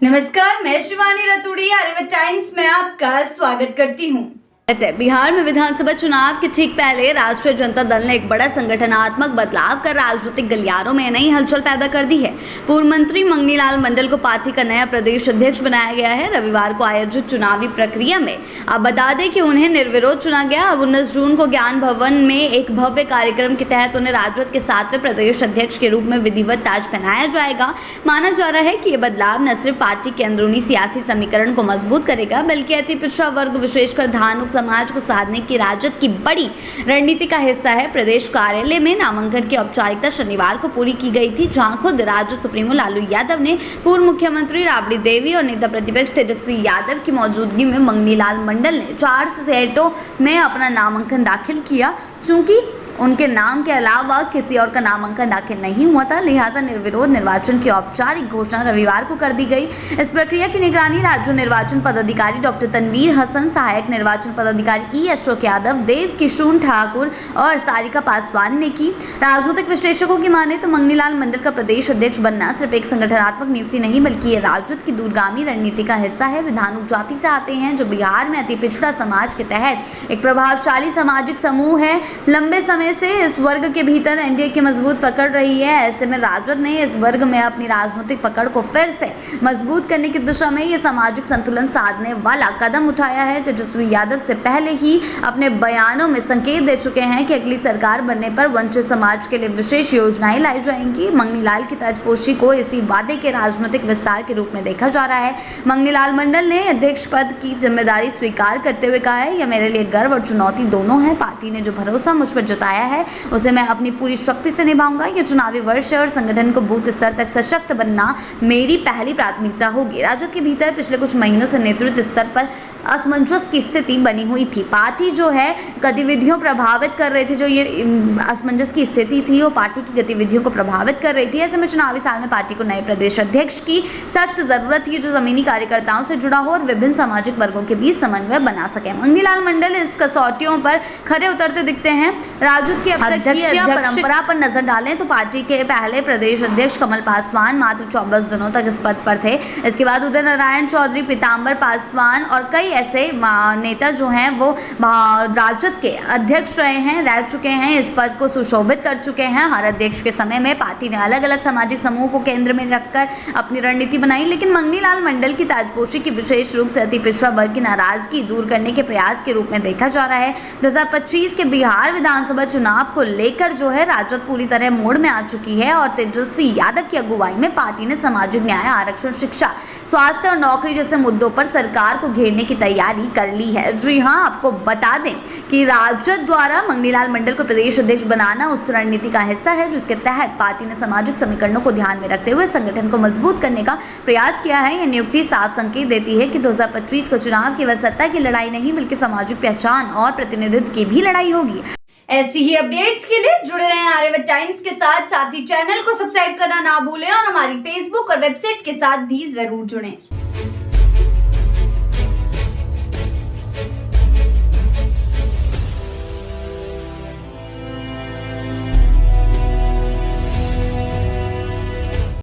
नमस्कार, मैं शिवानी रतूड़ी आर्यव्रत टाइम्स में आपका स्वागत करती हूँ। बिहार में विधानसभा चुनाव के ठीक पहले राष्ट्रीय जनता दल ने एक बड़ा संगठनात्मक बदलाव कर राजनीतिक गलियारों में नई हलचल पैदा कर दी है। पूर्व मंत्री मंगनीलाल मंडल को पार्टी का नया प्रदेश अध्यक्ष बनाया गया है। रविवार को आयोजित चुनावी प्रक्रिया में अब बता दें कि उन्हें निर्विरोध चुना गया। अब 19 जून को ज्ञान भवन में एक भव्य कार्यक्रम के तहत उन्हें राजद के 7वें प्रदेश अध्यक्ष के रूप में विधिवत ताज पहनाया जाएगा। माना जा रहा है कि ये बदलाव न सिर्फ पार्टी के अंदरूनी सियासी समीकरण को मजबूत करेगा, बल्कि अति पिछड़ा वर्ग विशेषकर धानुक समाज को साधने की राजद की बड़ी रणनीति का हिस्सा है। प्रदेश कार्यालय में नामांकन की औपचारिकता शनिवार को पूरी की गई थी, जहां खुद राजद सुप्रीमो लालू यादव ने पूर्व मुख्यमंत्री राबड़ी देवी और नेता प्रतिपक्ष तेजस्वी यादव की मौजूदगी में मंगनीलाल मंडल ने 4 सीटों में अपना नामांकन दाखिल किया। चूंकि उनके नाम के अलावा किसी और का नामांकन दाखिल नहीं हुआ था, लिहाजा निर्विरोध निर्वाचन की औपचारिक घोषणा रविवार को कर दी गई। इस प्रक्रिया की निगरानी राज्य निर्वाचन पदाधिकारी डॉक्टर तनवीर हसन, सहायक निर्वाचन पदाधिकारी ई अशोक यादव, देव किशोर ठाकुर और सारिका पासवान ने की। राजनीतिक विश्लेषकों की माने तो मंगनीलाल मंडल का प्रदेश अध्यक्ष बनना सिर्फ एक संगठनात्मक नियुक्ति नहीं, बल्कि ये राजद की दूरगामी रणनीति का हिस्सा है। विधानुक जाति से आते हैं, जो बिहार में अति पिछड़ा समाज के तहत एक प्रभावशाली सामाजिक समूह है। लंबे समय से इस वर्ग के भीतर एनडीए की मजबूत पकड़ रही है। ऐसे में राजद ने इस वर्ग में अपनी राजनीतिक पकड़ को फिर से मजबूत करने की दिशा में ये सामाजिक संतुलन साधने वाला कदम उठाया है। तेजस्वी यादव से पहले ही अपने बयानों में संकेत दे चुके हैं कि अगली सरकार बनने पर वंचित समाज के लिए विशेष योजनाएं लाई जाएंगी। मंगनीलाल की ताजपोशी को इसी वादे के राजनीतिक विस्तार के रूप में देखा जा रहा है। मंगनीलाल मंडल ने अध्यक्ष पद की जिम्मेदारी स्वीकार करते हुए कहा है, यह मेरे लिए गर्व और चुनौती दोनों है। पार्टी ने जो भरोसा मुझ पर जताया है उसे मैं अपनी पूरी शक्ति से निभाऊंगा। ये चुनावी वर्ष है और संगठन को बूथ स्तर तक सशक्त बनना मेरी पहली प्राथमिकता होगी। राजद के भीतर पिछले कुछ महीनों से नेतृत्व स्तर पर असमंजस की स्थिति बनी हुई थी। पार्टी जो है गतिविधियों प्रभावित कर रही थी, जो ये असमंजस की स्थिति थी वो पार्टी की गतिविधियों को प्रभावित कर रही थी। ऐसे में चुनावी साल में पार्टी को नए प्रदेश अध्यक्ष की सख्त जरूरत थी, जो जमीनी कार्यकर्ताओं से जुड़ा हो और विभिन्न सामाजिक वर्गों के बीच समन्वय बना सके। मंगनीलाल मंडल इस कसौटियों पर खरे उतरते दिखते हैं। राजद की अब तक की परंपरा पर नजर डालें तो पार्टी के पहले प्रदेश अध्यक्ष कमल पासवान मात्र 24 दिनों तक इस पद पर थे। इसके बाद उदय नारायण चौधरी, पीताम्बर पासवान और कई ऐसे नेता जो हैं वो राजद के अध्यक्ष रह चुके हैं, इस पद को सुशोभित कर चुके हैं। हर अध्यक्ष के समय में पार्टी ने अलग अलग सामाजिक समूह को केंद्र में रखकर अपनी रणनीति बनाई, लेकिन मंगनीलाल मंडल की ताजपोशी की विशेष रूप से अति पिछड़ा वर्ग की नाराजगी दूर करने के प्रयास के रूप में देखा जा रहा है। 2025 के बिहार विधानसभा चुनाव को लेकर जो है राजद पूरी तरह मोड़ में आ चुकी है और तेजस्वी यादव की अगुवाई में पार्टी ने सामाजिक न्याय, आरक्षण, शिक्षा, स्वास्थ्य और नौकरी जैसे मुद्दों पर सरकार को घेरने की तैयारी कर ली है। जी हां, आपको बता दें कि राजद द्वारा मंगनीलाल मंडल को प्रदेश अध्यक्ष बनाना उस रणनीति का हिस्सा है जिसके तहत पार्टी ने सामाजिक समीकरणों को ध्यान में रखते हुए संगठन को मजबूत करने का प्रयास किया है। यह नियुक्ति साफ संकेत देती है कि 2025 का चुनाव केवल सत्ता की लड़ाई नहीं, बल्कि सामाजिक पहचान और प्रतिनिधित्व की भी लड़ाई होगी। ऐसी ही अपडेट्स के लिए जुड़े रहें आर्यव्रत टाइम्स के साथ ही चैनल को सब्सक्राइब करना ना भूलें और हमारी फेसबुक और वेबसाइट के साथ भी जरूर जुड़ें।